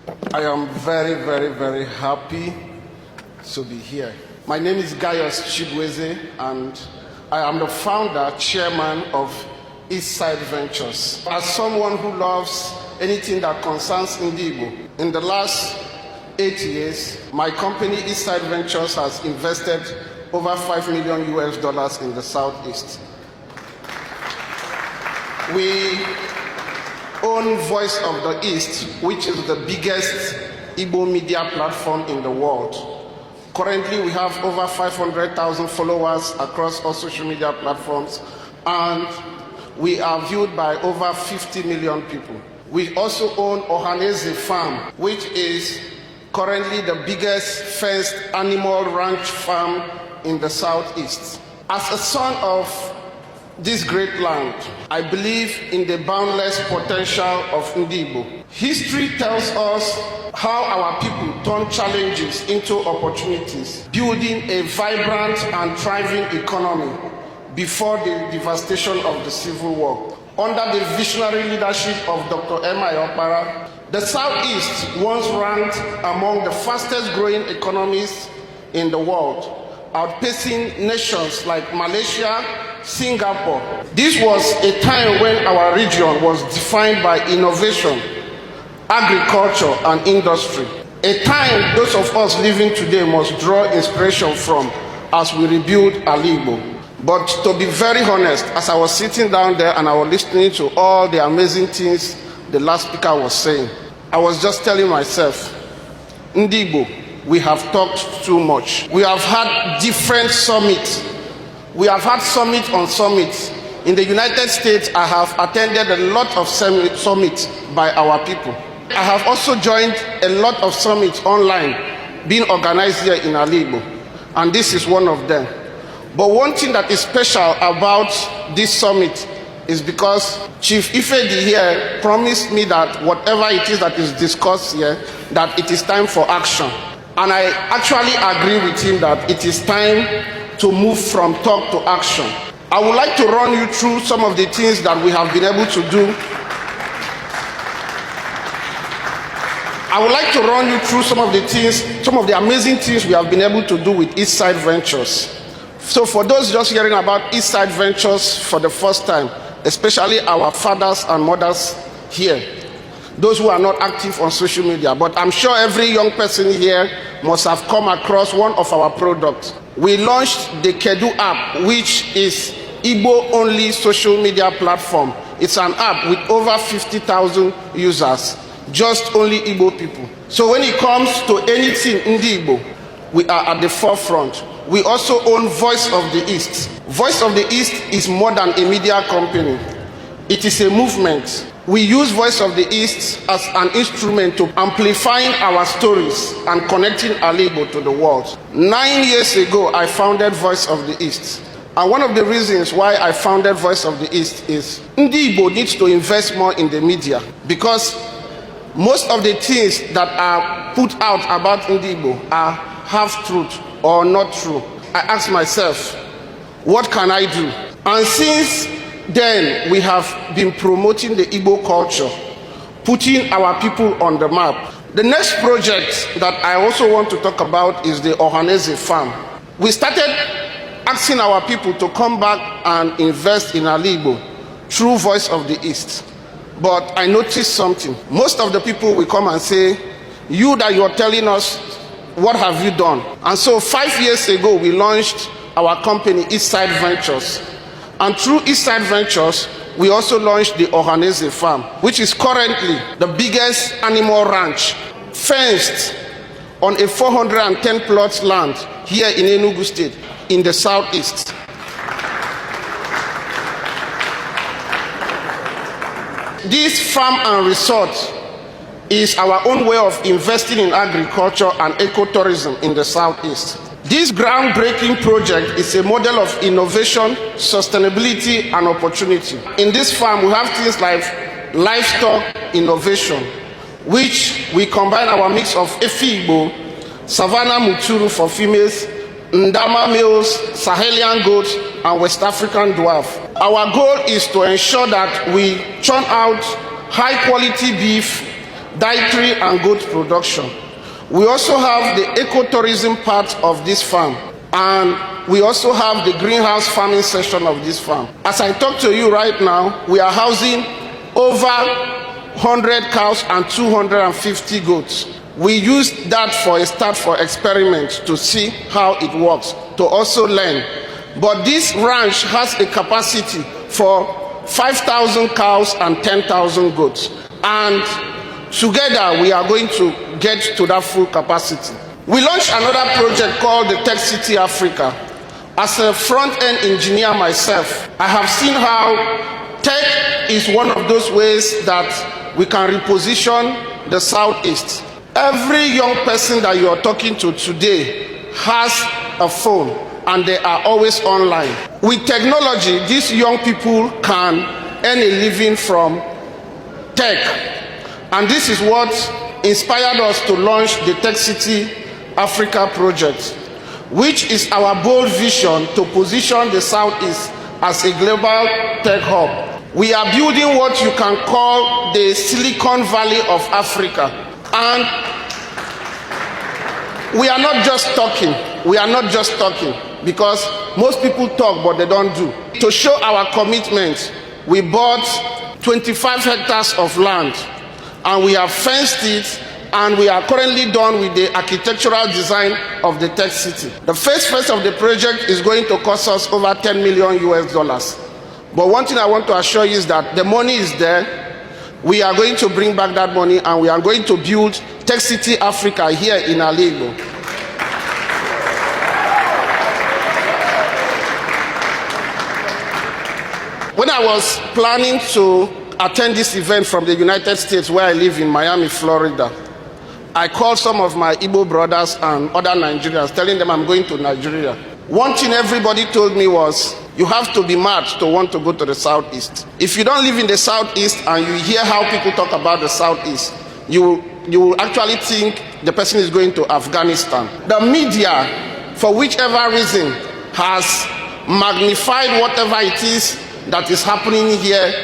I am very, very, very happy to be here. My name is Gaius Chibweze, and I am the founder, chairman of Eastside Ventures. As someone who loves anything that concerns IGBO, in the last 8 years, my company Eastside Ventures has invested over $5 million in the Southeast. We own Voice of the East, which is the biggest Igbo media platform in the world. Currently, we have over 500,000 followers across all social media platforms, and we are viewed by over 50 million people. We also own Ohaneze Farm, which is currently the biggest fenced animal ranch farm in the Southeast. As a son of this great land, I believe in the boundless potential of Igbo. History tells us how our people turn challenges into opportunities, building a vibrant and thriving economy before the devastation of the Civil War. Under the visionary leadership of Dr. M.I. Opara, the Southeast once ranked among the fastest growing economies in the world, outpacing nations like Malaysia, Singapore. This was a time when our region was defined by innovation, agriculture, and industry. A time those of us living today must draw inspiration from as we rebuild IGBO. But to be very honest, as I was sitting down there and I was listening to all the amazing things the last speaker was saying, I was just telling myself, IGBO, we have talked too much. We have had different summits. We have had summit on summit. In the United States, I have attended a lot of summits by our people. I have also joined a lot of summits online being organized here in IGBO, and this is one of them. But one thing that is special about this summit is because Chief Ifedi here promised me that whatever it is that is discussed here, that it is time for action. And I actually agree with him that it is time to move from talk to action. I would like to run you through some of the things that we have been able to do. I would like to run you through some of the amazing things we have been able to do with Eastside Ventures. So for those just hearing about Eastside Ventures for the first time, especially our fathers and mothers here, those who are not active on social media, but I'm sure every young person here must have come across one of our products. We launched the Kedu app, which is Igbo-only social media platform. It's an app with over 50,000 users, just only Igbo people. So when it comes to anything in the Igbo, we are at the forefront. We also own Voice of the East. Voice of the East is more than a media company. It is a movement. We use Voice of the East as an instrument to amplifying our stories and connecting IGBO to the world. 9 years ago, I founded Voice of the East. And one of the reasons why I founded Voice of the East is IGBO needs to invest more in the media, because most of the things that are put out about IGBO are half-truth or not true. I asked myself, what can I do? And since then, we have been promoting the Igbo culture, putting our people on the map. The next project that I also want to talk about is the Ohaneze Farm. We started asking our people to come back and invest in IGBO through Voice of the East. But I noticed something. Most of the people will come and say, you that you're telling us, what have you done? And so 5 years ago, we launched our company, Eastside Ventures. And through Eastside Ventures, we also launched the Ohaneze Farm, which is currently the biggest animal ranch, fenced on a 410 plots land here in Enugu State, in the Southeast. This farm and resort is our own way of investing in agriculture and ecotourism in the Southeast. This groundbreaking project is a model of innovation, sustainability, and opportunity. In this farm, we have things like livestock innovation, which we combine our mix of Efi-Igbo, Savannah Muturu for females, Ndama males, Sahelian goats, and West African dwarf. Our goal is to ensure that we churn out high-quality beef dietary and goat production. We also have the ecotourism part of this farm, and we also have the greenhouse farming section of this farm. As I talk to you right now, we are housing over 100 cows and 250 goats. We used that for a start for experiment to see how it works, to also learn. But this ranch has a capacity for 5,000 cows and 10,000 goats. And together we are going to get to that full capacity. We launched another project called the Tech City Africa. As a front-end engineer myself, I have seen how tech is one of those ways that we can reposition the Southeast. Every young person that you are talking to today has a phone, and they are always online. With technology, these young people can earn a living from tech. And this is what inspired us to launch the Tech City Africa project, which is our bold vision to position the Southeast as a global tech hub. We are building what you can call the Silicon Valley of Africa. And we are not just talking. We are not just talking, because most people talk but they don't do. To show our commitment, we bought 25 hectares of land, and we have fenced it, and we are currently done with the architectural design of the tech city. The first phase of the project is going to cost us over $10 million US. But one thing I want to assure you is that the money is there. We are going to bring back that money, and we are going to build Tech City Africa here in IGBO. When I was planning to attend this event from the United States, where I live in Miami, Florida, I called some of my Igbo brothers and other Nigerians, telling them I'm going to Nigeria. One thing everybody told me was, you have to be mad to want to go to the Southeast. If you don't live in the Southeast and you hear how people talk about the Southeast, you will actually think the person is going to Afghanistan. The media, for whichever reason, has magnified whatever it is that is happening here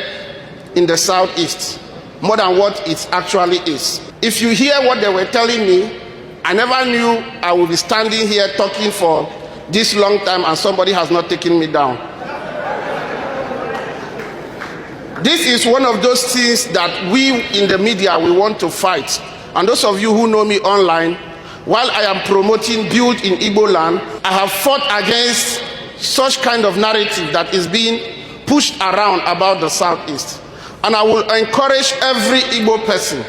in the Southeast more than what it actually is. If you hear what they were telling me, I never knew I would be standing here talking for this long time and somebody has not taken me down. This is one of those things that we in the media, we want to fight. And those of you who know me online, while I am promoting Build in Igbo Land, I have fought against such kind of narrative that is being pushed around about the Southeast. And I will encourage every Igbo person,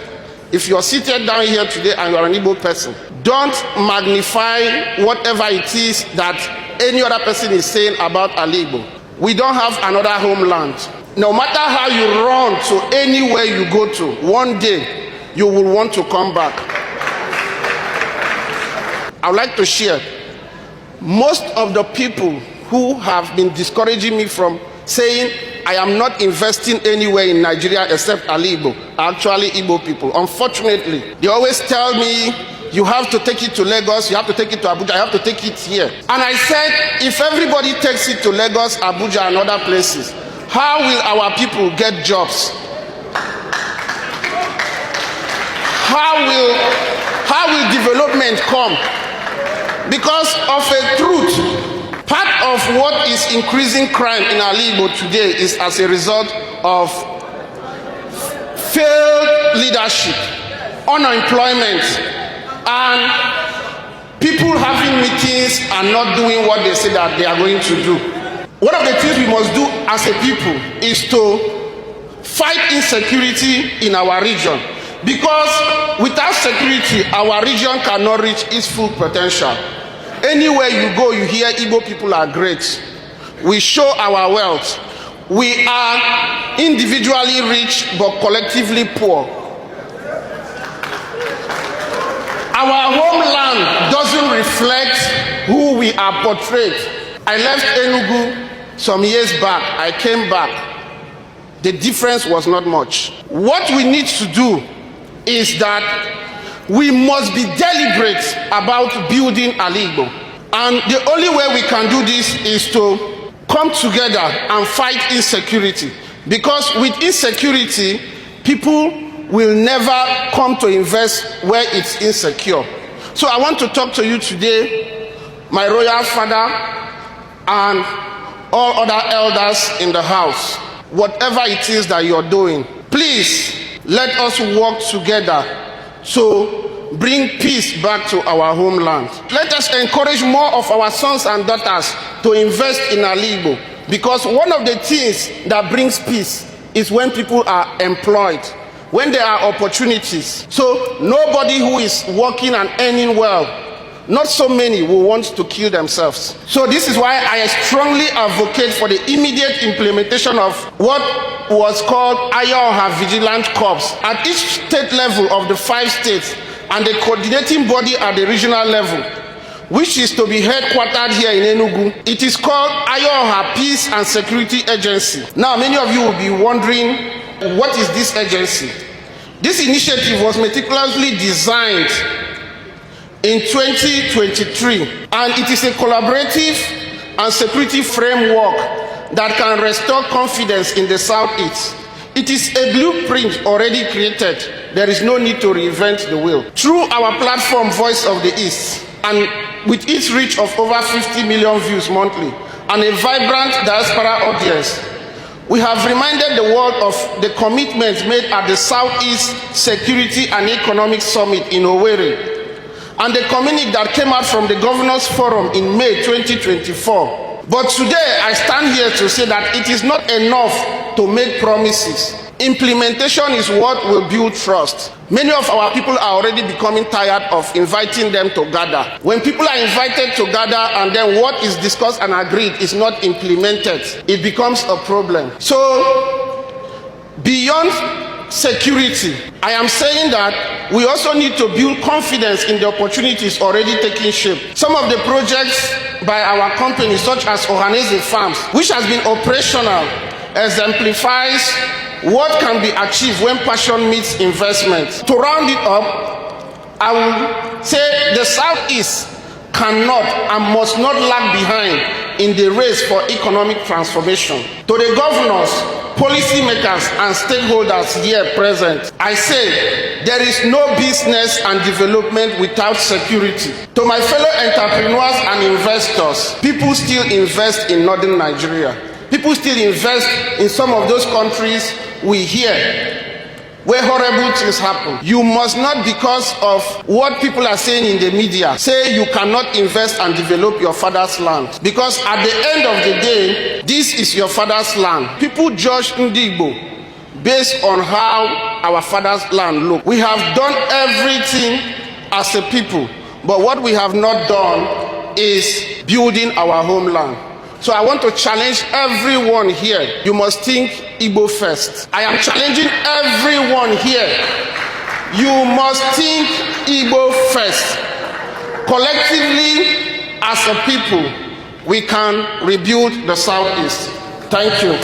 if you're seated down here today and you're an Igbo person, don't magnify whatever it is that any other person is saying about Igbo. We don't have another homeland. No matter how you run to anywhere you go to, one day you will want to come back. I would like to share, most of the people who have been discouraging me from saying I am not investing anywhere in Nigeria except Igbo are actually Igbo people. Unfortunately, they always tell me, you have to take it to Lagos, you have to take it to Abuja, you have to take it here. And I said, if everybody takes it to Lagos, Abuja, and other places, how will our people get jobs? How will development come? Because of a truth. Part of what is increasing crime in Igbo today is as a result of failed leadership, unemployment, and people having meetings and not doing what they say that they are going to do. One of the things we must do as a people is to fight insecurity in our region. Because without security, our region cannot reach its full potential. Anywhere you go, you hear Igbo people are great. We show our wealth. We are individually rich but collectively poor. Our homeland doesn't reflect who we are portrayed. I left Enugu some years back. I came back. The difference was not much. What we need to do is that we must be deliberate about building Igbo. And the only way we can do this is to come together and fight insecurity. Because with insecurity, people will never come to invest where it's insecure. So I want to talk to you today, my royal father and all other elders in the house. Whatever it is that you're doing, please let us work together to bring peace back to our homeland. Let us encourage more of our sons and daughters to invest in IGBO, because one of the things that brings peace is when people are employed, when there are opportunities. So nobody who is working and earning well, not so many will want to kill themselves. So this is why I strongly advocate for the immediate implementation of what was called Ayoha Vigilant Corps at each state level of the 5 states and the coordinating body at the regional level, which is to be headquartered here in Enugu. It is called Ayoha Peace and Security Agency. Now, many of you will be wondering, what is this agency? This initiative was meticulously designed in 2023, and it is a collaborative and security framework that can restore confidence in the Southeast. It is a blueprint already created. There is no need to reinvent the wheel. Through our platform, Voice of the East, and with its reach of over 50 million views monthly and a vibrant diaspora audience, we have reminded the world of the commitments made at the Southeast Security and Economic Summit in Owerri and the communique that came out from the Governors Forum in May 2024. But today, I stand here to say that it is not enough to make promises. Implementation is what will build trust. Many of our people are already becoming tired of inviting them to gather. When people are invited to gather and then what is discussed and agreed is not implemented, it becomes a problem. So, beyond security, I am saying that we also need to build confidence in the opportunities already taking shape. Some of the projects by our companies, such as Ohaneze Farms, which has been operational, exemplifies what can be achieved when passion meets investment. To round it up, I will say the Southeast cannot and must not lag behind in the race for economic transformation. To the governors, policymakers and stakeholders here present, I say there is no business and development without security. To my fellow entrepreneurs and investors, people still invest in northern Nigeria. People still invest in some of those countries we hear where horrible things happen. You must not, because of what people are saying in the media, say you cannot invest and develop your father's land. Because at the end of the day, this is your father's land. People judge IGBO based on how our father's land looks. We have done everything as a people, but what we have not done is building our homeland. So I want to challenge everyone here. You must think Igbo first. I am challenging everyone here. You must think Igbo first. Collectively, as a people, we can rebuild the Southeast. Thank you.